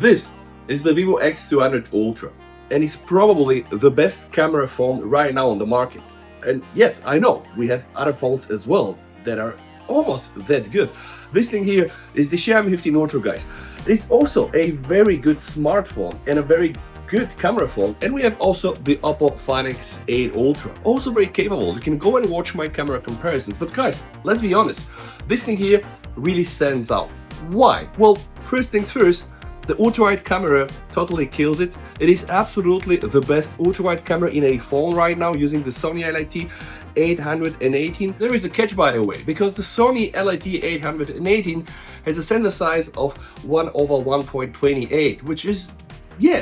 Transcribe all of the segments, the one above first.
This is the Vivo X200 Ultra, and it's probably the best camera phone right now on the market. And yes, I know, we have other phones as well that are almost that good. This thing here is the Xiaomi 15 Ultra, guys. It's also a very good smartphone and a very good camera phone, and we have also the Oppo Find X8 Ultra, also very capable. You can go and watch my camera comparisons. But guys, let's be honest, this thing here really stands out. Why? Well, first things first, the ultra-wide camera totally kills it. It is absolutely the best ultra-wide camera in a phone right now, using the Sony LIT 818. There is a catch, by the way, because the Sony LIT 818 has a sensor size of 1/1.28, which is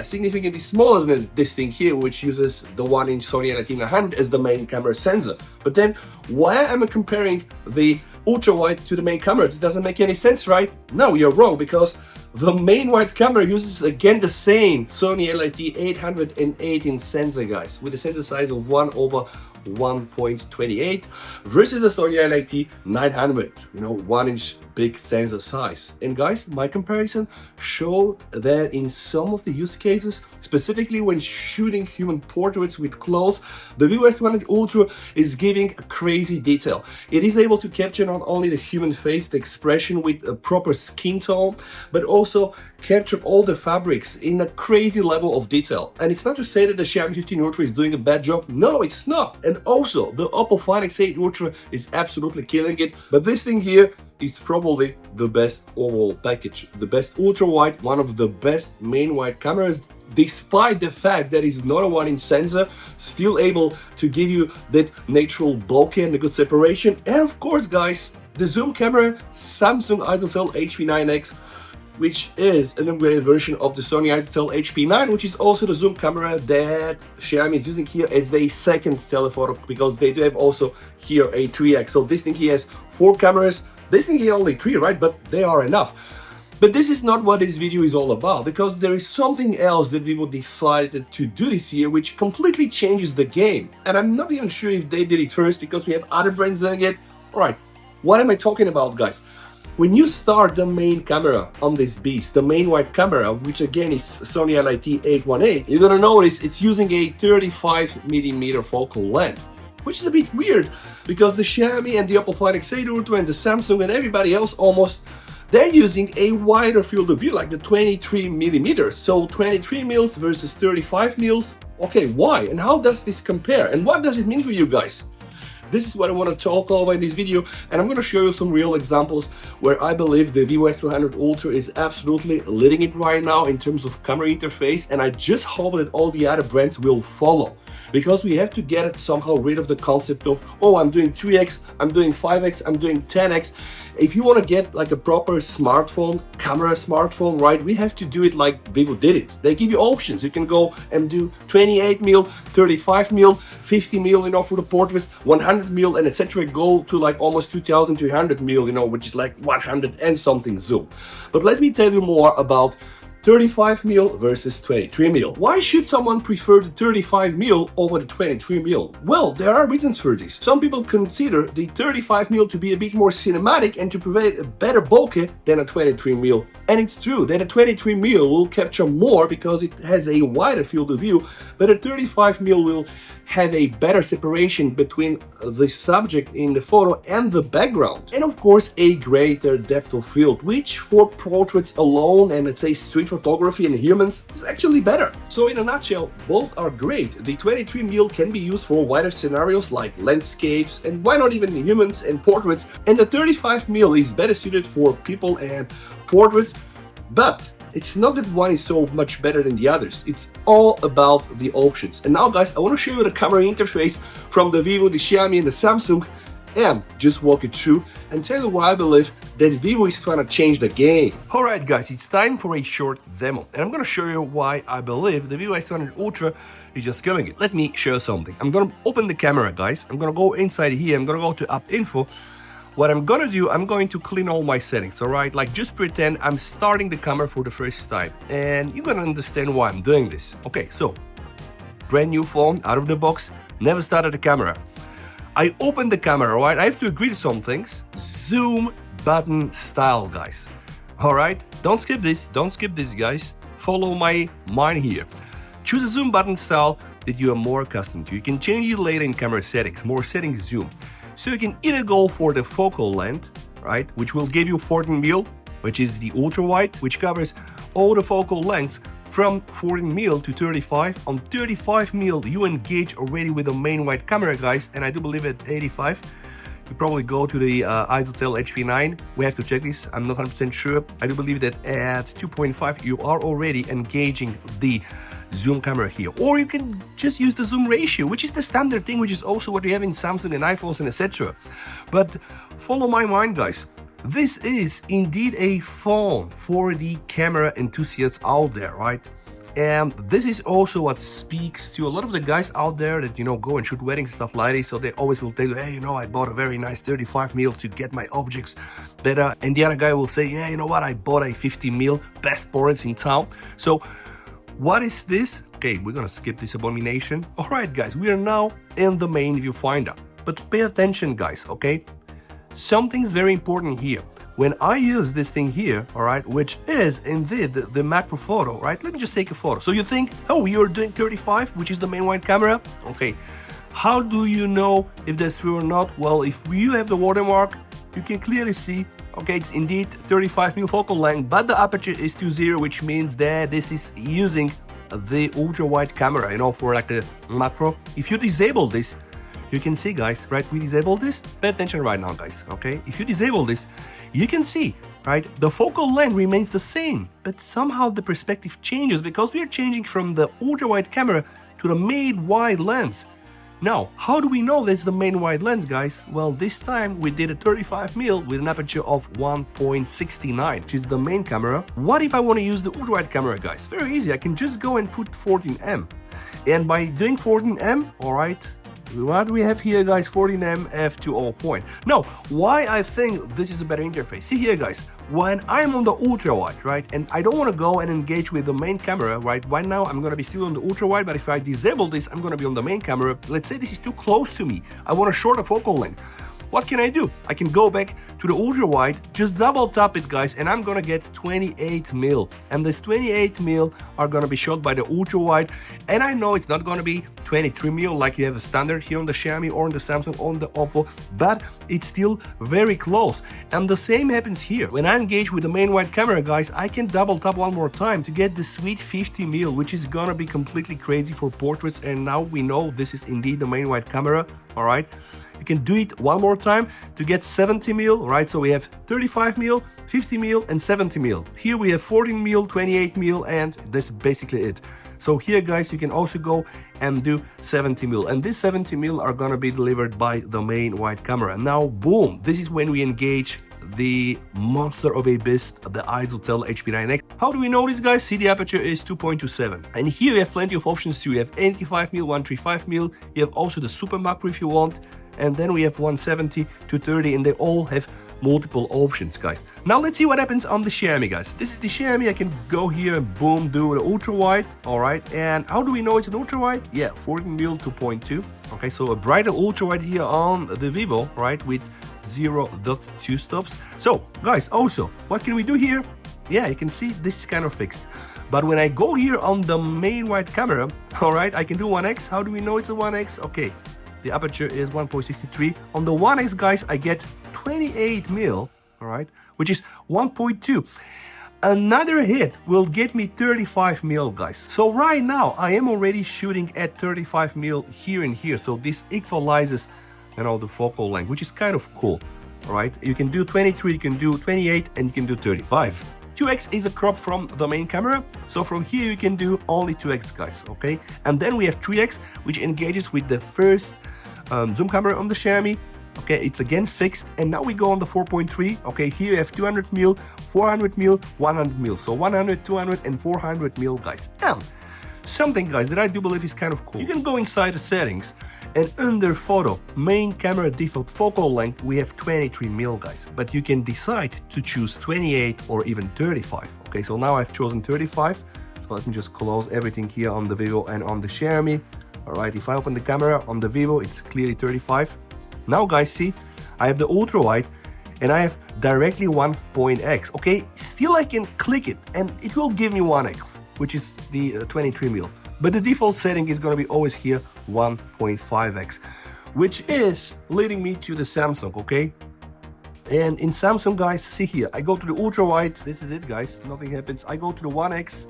significantly smaller than this thing here, which uses the 1-inch Sony LIT 900 as the main camera sensor. But then, why am I comparing the ultra-wide to the main camera? This doesn't make any sense, right? No, you're wrong, because the main wide camera uses again the same Sony LIT 818 sensor, guys, with a sensor size of 1/1.28 versus the Sony LIT 900, 1-inch big sensor size. And guys, my comparison showed that in some of the use cases, specifically when shooting human portraits with close, the Vivo X200 Ultra is giving a crazy detail. It is able to capture not only the human face, the expression with a proper skin tone, but also capture all the fabrics in a crazy level of detail. And it's not to say that the Xiaomi 15 Ultra is doing a bad job. No, it's not. And also, the Oppo Find X8 Ultra is absolutely killing it. But this thing here is probably the best overall package. The best ultra-wide, one of the best main wide cameras, despite the fact that it's not a 1-inch sensor, still able to give you that natural bokeh and a good separation. And of course, guys, the zoom camera, Samsung ISOCELL HP9X, which is an upgraded version of the Sony ISOCELL HP9, which is also the zoom camera that Xiaomi is using here as their second telephoto, because they do have also here a 3x. So this thing here has 4 cameras. This thing here only 3, right? But they are enough. But this is not what this video is all about, because there is something else that Vivo decided to do this year which completely changes the game. And I'm not even sure if they did it first, because we have other brands doing it. Alright, what am I talking about, guys? When you start the main camera on this beast, the main wide camera, which again is Sony LIT 818, you're gonna notice it's using a 35mm focal length, which is a bit weird, because the Xiaomi and the Oppo Find X8 Ultra and the Samsung and everybody else almost, they're using a wider field of view, like the 23mm. So 23mm versus 35mm. Okay, why? And how does this compare? And what does it mean for you guys? This is what I want to talk over in this video, and I'm going to show you some real examples where I believe the Vivo X200 Ultra is absolutely leading it right now in terms of camera interface, and I just hope that all the other brands will follow. Because we have to get somehow rid of the concept of, oh, I'm doing 3x, I'm doing 5x, I'm doing 10x. If you want to get like a proper smartphone, camera smartphone, right, we have to do it like Vivo did it. They give you options. You can go and do 28mm, 35mm, 50mm, for the portraits, 100mm, and etc. Go to like almost 2300mm, which is like 100 and something zoom. But let me tell you more about 35mm versus 23mm. Why should someone prefer the 35mm over the 23mm? Well, there are reasons for this. Some people consider the 35mm to be a bit more cinematic and to provide a better bokeh than a 23mm. And it's true that a 23mm will capture more because it has a wider field of view, but a 35mm will have a better separation between the subject in the photo and the background. And of course, a greater depth of field, which for portraits alone and let's say street photography and humans is actually better. So in a nutshell, both are great. The 23mm can be used for wider scenarios like landscapes, and why not even humans and portraits, and the 35mm is better suited for people and portraits. But it's not that one is so much better than the others. It's all about the options. And now, guys, I want to show you the camera interface from the Vivo, the Xiaomi, and the Samsung, and just walk it through and tell you why I believe that Vivo is trying to change the game. Alright, guys, it's time for a short demo, and I'm going to show you why I believe the Vivo X200 Ultra is just killing it. Let me show you something. I'm going to open the camera, guys. I'm going to go inside here. I'm going to go to App Info. What I'm gonna do, I'm going to clean all my settings, alright? Like, just pretend I'm starting the camera for the first time, and you're gonna understand why I'm doing this. Okay, so, brand new phone, out of the box, never started the camera. I open the camera, right? I have to agree to some things. Zoom button style, guys. All right, don't skip this, guys. Follow my mind here. Choose a zoom button style that you are more accustomed to. You can change it later in camera settings, more settings zoom. So you can either go for the focal length, right, which will give you 14mm, which is the ultra wide, which covers all the focal lengths from 14mm to 35. On 35mm, you engage already with the main wide camera, guys, and I do believe at 85. You probably go to the ISOCELL HP9. We have to check this. I'm not 100% sure. I do believe that at 2.5 you are already engaging the zoom camera here. Or you can just use the zoom ratio, which is the standard thing, which is also what you have in Samsung and iPhones and etc. But follow my mind, guys. This is indeed a phone for the camera enthusiasts out there, right? And this is also what speaks to a lot of the guys out there that, you know, go and shoot weddings and stuff like this. So they always will tell you, hey, you know, I bought a very nice 35mm to get my objects better. And the other guy will say, yeah, you know what, I bought a 50mm, best ports in town. So what is this? Okay, we're gonna skip this abomination. All right, guys, we are now in the main viewfinder. But pay attention, guys, okay? Something's very important here. When I use this thing here, all right, which is indeed the macro photo, right? Let me just take a photo. So you think, oh, you're doing 35, which is the main wide camera? Okay, how do you know if that's true or not? Well, if you have the watermark, you can clearly see, okay, it's indeed 35mm focal length, but the aperture is 2.0, which means that this is using the ultra wide camera, you know, for like the macro. If you disable this, you can see, guys, right, we disable this. Pay attention right now, guys, okay? If you disable this, you can see, right, the focal length remains the same, but somehow the perspective changes because we are changing from the ultra wide camera to the main wide lens. Now, how do we know that's the main wide lens, guys? Well, this time we did a 35mm with an aperture of 1.69, which is the main camera. What if I want to use the ultra wide camera, guys? Very easy. I can just go and put 14mm. And by doing 14mm, all right, what do we have here, guys? 14mm f2.0 point. Now, why I think this is a better interface? See here, guys, when I'm on the ultra wide, right, and I don't want to go and engage with the main camera, right? Right now I'm going to be still on the ultra wide, but if I disable this, I'm going to be on the main camera. Let's say this is too close to me. I want a shorter focal length. What can I do? I can go back to the ultra wide, just double tap it, guys, and I'm gonna get 28mm. And this 28mm are gonna be shot by the ultra wide. And I know it's not gonna be 23mm like you have a standard here on the Xiaomi or on the Samsung or on the Oppo, but it's still very close. And the same happens here. When I engage with the main wide camera, guys, I can double tap one more time to get the sweet 50mm, which is gonna be completely crazy for portraits. And now we know this is indeed the main wide camera, all right? You can do it one more time to get 70mm, right? So we have 35mm, 50mm, and 70mm. Here we have 14mm, 28mm, and that's basically it. So here, guys, you can also go and do 70mm, and this 70mm are gonna be delivered by the main wide camera. Now, boom, this is when we engage the monster of a beast, the ISOCELL HP9X. How do we know this, guys? See, the aperture is 2.27, and here you have plenty of options too. You have 85mm, 135mm, you have also the super macro if you want, and then we have 170 to 30, and they all have multiple options, guys. Now let's see what happens on the Xiaomi, guys. This is the Xiaomi. I can go here and boom, do the ultra wide. All right, and how do we know it's an ultra wide? Yeah, 14mm 2.2. Okay, so a brighter ultra wide here on the Vivo, right, with 0.2 stops. So guys, also what can we do here? Yeah, you can see this is kind of fixed, but when I go here on the main wide camera, all right, I can do 1x. How do we know it's a 1x? Okay, the aperture is 1.63. On the 1x, guys, I get 28mm, all right, which is 1.2. Another hit will get me 35mm, guys. So right now I am already shooting at 35mm here and here, so this equalizes, you know, the focal length, which is kind of cool. All right, you can do 23, you can do 28, and you can do 35. 2x is a crop from the main camera, so from here you can do only 2x, guys, okay? And then we have 3x, which engages with the first zoom camera on the Xiaomi. Okay, it's again fixed, and now we go on the 4.3. Okay, here you have 200mm, 400mm, 100mm, so 100, 200, and 400mm, guys. And something, guys, that I do believe is kind of cool. You can go inside the settings, and under photo, main camera default focal length, we have 23mm, guys, but you can decide to choose 28 or even 35. Okay, so now I've chosen 35, so let me just close everything here on the Vivo and on the Xiaomi. All right, if I open the camera on the Vivo, it's clearly 35. Now, guys, see, I have the ultra wide, and I have directly 1.x. Okay, still I can click it and it will give me 1x, which is the 23mm. But the default setting is going to be always here 1.5x, which is leading me to the Samsung. Okay, and in Samsung, guys, see here, I go to the ultra wide. This is it, guys. Nothing happens. I go to the 1x.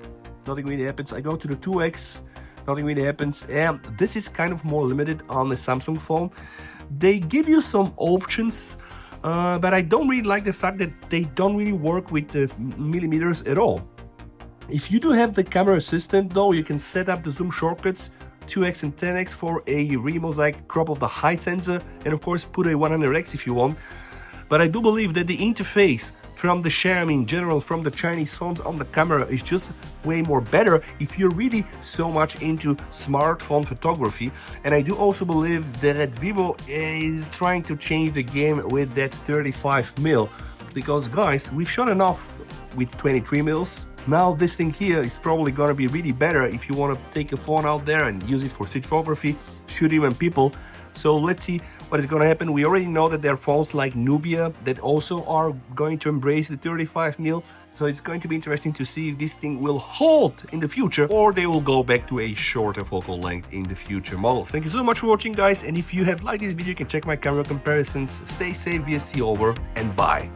Nothing really happens. I go to the 2x. Nothing really happens. And this is kind of more limited on the Samsung phone. They give you some options, but I don't really like the fact that they don't really work with the millimeters at all. If you do have the camera assistant, though, you can set up the zoom shortcuts 2x and 10x for a re-mosaic crop of the height sensor, and of course put a 100x if you want. But I do believe that the interface from the Xiaomi in general, from the Chinese phones on the camera, is just way more better if you're really so much into smartphone photography. And I do also believe that Vivo is trying to change the game with that 35mm, because guys, we've shot enough with 23mm. Now this thing here is probably gonna be really better if you want to take a phone out there and use it for street photography, shoot even people. So let's see what is going to happen. We already know that there are phones like Nubia that also are going to embrace the 35mm. So it's going to be interesting to see if this thing will hold in the future, or they will go back to a shorter focal length in the future models. Thank you so much for watching, guys. And if you have liked this video, you can check my camera comparisons. Stay safe, VST over, and bye.